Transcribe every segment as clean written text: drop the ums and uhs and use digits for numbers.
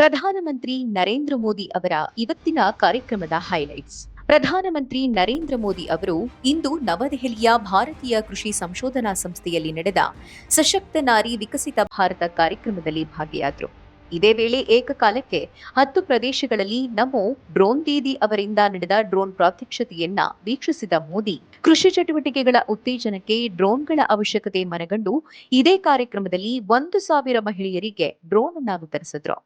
ಪ್ರಧಾನಮಂತ್ರಿ ನರೇಂದ್ರ ಮೋದಿ ಅವರ ಇವತ್ತಿನ ಕಾರ್ಯಕ್ರಮದ ಹೈಲೈಟ್ಸ್. ಪ್ರಧಾನಮಂತ್ರಿ ನರೇಂದ್ರ ಮೋದಿ ಅವರು ಇಂದು ನವದೆಹಲಿಯ ಭಾರತೀಯ ಕೃಷಿ ಸಂಶೋಧನಾ ಸಂಸ್ಥೆಯಲ್ಲಿ ನಡೆದ ಸಶಕ್ತ ನಾರಿ ವಿಕಸಿತ ಭಾರತ ಕಾರ್ಯಕ್ರಮದಲ್ಲಿ ಭಾಗಿಯಾದರು. ಇದೇ ವೇಳೆ ಏಕಕಾಲಕ್ಕೆ 10 ಪ್ರದೇಶಗಳಲ್ಲಿ ನಮೋ ಡ್ರೋನ್ ದೀದಿ ಅವರಿಂದ ನಡೆದ ಡ್ರೋನ್ ಪ್ರಾತ್ಯಕ್ಷಿತೆಯನ್ನ ವೀಕ್ಷಿಸಿದ ಮೋದಿ, ಕೃಷಿ ಚಟುವಟಿಕೆಗಳ ಉತ್ತೇಜನಕ್ಕೆ ಡ್ರೋನ್ಗಳ ಅವಶ್ಯಕತೆ ಮನಗಂಡು ಇದೇ ಕಾರ್ಯಕ್ರಮದಲ್ಲಿ 1,000 ಮಹಿಳೆಯರಿಗೆ ಡ್ರೋನ್ ಅನ್ನು ವಿತರಿಸಿದ್ರು.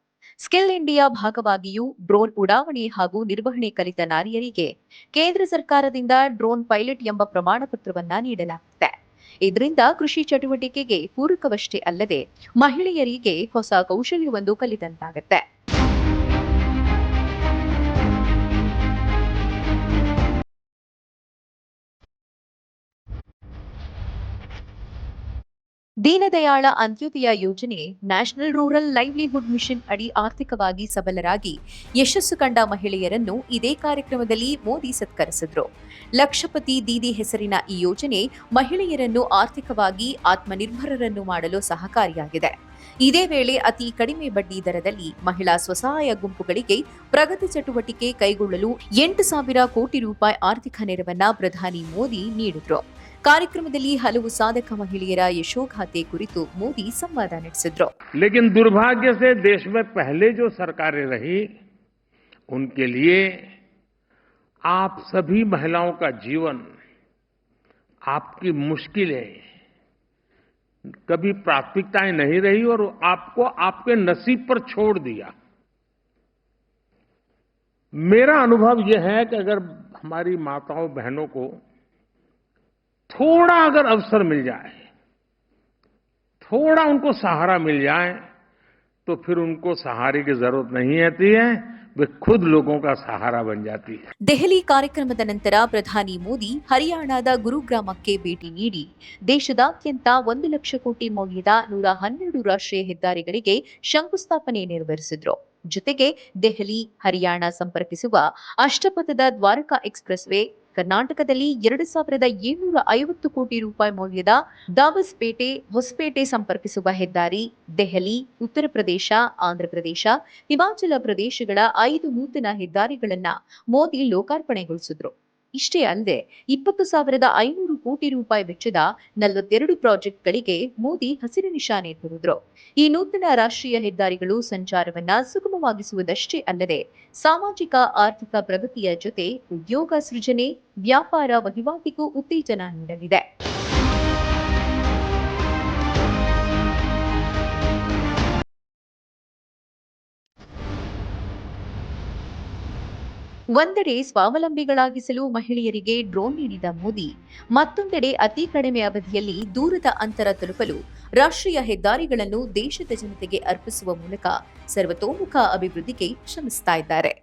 ಸ್ಕಿಲ್ ಇಂಡಿಯಾ ಭಾಗವಾಗಿಯೂ ಡ್ರೋನ್ ಉಡಾವಣೆ ಹಾಗೂ ನಿರ್ವಹಣೆ ಕಲಿತ ನಾರಿಯರಿಗೆ ಕೇಂದ್ರ ಸರ್ಕಾರದಿಂದ ಡ್ರೋನ್ ಪೈಲಟ್ ಎಂಬ ಪ್ರಮಾಣ ಪತ್ರವನ್ನ ನೀಡಲಾಗಿದೆ. ಇದರಿಂದ ಕೃಷಿ ಚಟುವಟಿಕೆಗೆ ಪೂರಕವಷ್ಟೇ ಅಲ್ಲದೆ ಮಹಿಳೆಯರಿಗೆ ಹೊಸ ಕೌಶಲ್ಯವೊಂದು ಕಲಿತಂತಾಗುತ್ತೆ. ದೀನದಯಾಳ ಅಂತ್ಯೋದಯ ಯೋಜನೆ ನ್ಯಾಷನಲ್ ರೂರಲ್ ಲೈವ್ಲಿಹುಡ್ ಮಿಷನ್ ಅಡಿ ಆರ್ಥಿಕವಾಗಿ ಸಬಲರಾಗಿ ಯಶಸ್ಸು ಕಂಡ ಮಹಿಳೆಯರನ್ನು ಇದೇ ಕಾರ್ಯಕ್ರಮದಲ್ಲಿ ಮೋದಿ ಸತ್ಕರಿಸಿದ್ರು. ಲಕ್ಷಪತಿ ದೀದಿ ಹೆಸರಿನ ಈ ಯೋಜನೆ ಮಹಿಳೆಯರನ್ನು ಆರ್ಥಿಕವಾಗಿ ಆತ್ಮನಿರ್ಭರರನ್ನು ಮಾಡಲು ಸಹಕಾರಿಯಾಗಿದೆ. ಇದೇ ವೇಳೆ ಅತಿ ಕಡಿಮೆ ಬಡ್ಡಿ ದರದಲ್ಲಿ ಮಹಿಳಾ ಸ್ವಸಹಾಯ ಗುಂಪುಗಳಿಗೆ ಪ್ರಗತಿ ಚಟುವಟಿಕೆ ಕೈಗೊಳ್ಳಲು 8,000 ಕೋಟಿ ರೂಪಾಯಿ ಆರ್ಥಿಕ ನೆರವನ್ನ ಪ್ರಧಾನಿ ಮೋದಿ ನೀಡಿದ್ರು. ಕಾರ್ಯಕ್ರಮದಲ್ಲಿ ಹಲವು ಸಾಧಕ ಮಹಿಳೆಯರ ಯಶೋಗಾಥೆ ಕುರಿತು ಮೋದಿ ಸಂವಾದ ನಡೆಸಿದ್ರು. लेकिन दुर्भाग्य से देश में पहले जो सरकारें रही उनके लिए आप सभी महिलाओं का जीवन, आपकी मुश्किलें कभी प्राथमिकताएं नहीं रही और आपको आपके नसीब पर छोड़ दिया. मेरा अनुभव यह है कि अगर हमारी माताओं बहनों को थोड़ा अगर अवसर मिल जाए, थोड़ा उनको सहारा मिल जाए, तो फिर उनको सहारे की जरूरत नहीं रहती है, वे खुद लोगों का सहारा बन जाती है. ದೆಹಲಿ ಕಾರ್ಯಕ್ರಮದ ನಂತರ ಪ್ರಧಾನಿ ಮೋದಿ ಹರಿಯಾಣದ ಗುರುಗ್ರಾಮಕ್ಕೆ ಭೇಟಿ ನೀಡಿ ದೇಶದಾದ್ಯಂತ 1 ಲಕ್ಷ ಕೋಟಿ ಮೌಲ್ಯದ 112 ರಾಷ್ಟ್ರೀಯ ಹೆದ್ದಾರಿಗಳಿಗೆ ಶಂಕುಸ್ಥಾಪನೆ ನೆರವೇರಿಸಿದ್ರು. ಜೊತೆಗೆ ದೆಹಲಿ ಹರಿಯಾಣ ಸಂಪರ್ಕಿಸುವ ಅಷ್ಟಪಥದ ದ್ವಾರಕಾ ಎಕ್ಸ್‌ಪ್ರೆಸ್ ವೇ, ಕರ್ನಾಟಕದಲ್ಲಿ 2,750 ಕೋಟಿ ರೂಪಾಯಿ ಮೌಲ್ಯದ ದಾಬಸ್ಪೇಟೆ ಹೊಸಪೇಟೆ ಸಂಪರ್ಕಿಸುವ ಹೆದ್ದಾರಿ, ದೆಹಲಿ, ಉತ್ತರ ಪ್ರದೇಶ, ಆಂಧ್ರಪ್ರದೇಶ, ಹಿಮಾಚಲ ಪ್ರದೇಶಗಳ 5 ನೂತನ ಹೆದ್ದಾರಿಗಳನ್ನ ಮೋದಿ ಲೋಕಾರ್ಪಣೆಗೊಳಿಸಿದ್ರು. ಇಷ್ಟೇ ಅಲ್ಲದೆ 20,500 ಕೋಟಿ ರೂಪಾಯಿ ವೆಚ್ಚದ 42 ಪ್ರಾಜೆಕ್ಟ್ಗಳಿಗೆ ಮೋದಿ ಹಸಿರು ನಿಶಾನೆ ತೋರಿದ್ರು. ಈ ನೂತನ ರಾಷ್ಟ್ರೀಯ ಹೆದ್ದಾರಿಗಳು ಸಂಚಾರವನ್ನ ಸುಗಮವಾಗಿಸುವುದಷ್ಟೇ ಅಲ್ಲದೆ ಸಾಮಾಜಿಕ ಆರ್ಥಿಕ ಪ್ರಗತಿಯ ಜೊತೆ ಉದ್ಯೋಗ ಸೃಜನೆ, ವ್ಯಾಪಾರ ವಹಿವಾಟಿಗೂ ಉತ್ತೇಜನ ನೀಡಲಿದೆ. ಒಂದೆಡೆ ಸ್ವಾವಲಂಬಿಗಳಾಗಿಸಲು ಮಹಿಳೆಯರಿಗೆ ಡ್ರೋನ್ ನೀಡಿದ ಮೋದಿ, ಮತ್ತೊಂದೆಡೆ ಅತಿ ಕಡಿಮೆ ಅವಧಿಯಲ್ಲಿ ದೂರದ ಅಂತರ ತಲುಪಲು ರಾಷ್ಟ್ರೀಯ ಹೆದ್ದಾರಿಗಳನ್ನು ದೇಶದ ಜನತೆಗೆ ಅರ್ಪಿಸುವ ಮೂಲಕ ಸರ್ವತೋಮುಖ ಅಭಿವೃದ್ಧಿಗೆ ಶ್ರಮಿಸ್ತಾ ಇದ್ದಾರೆ.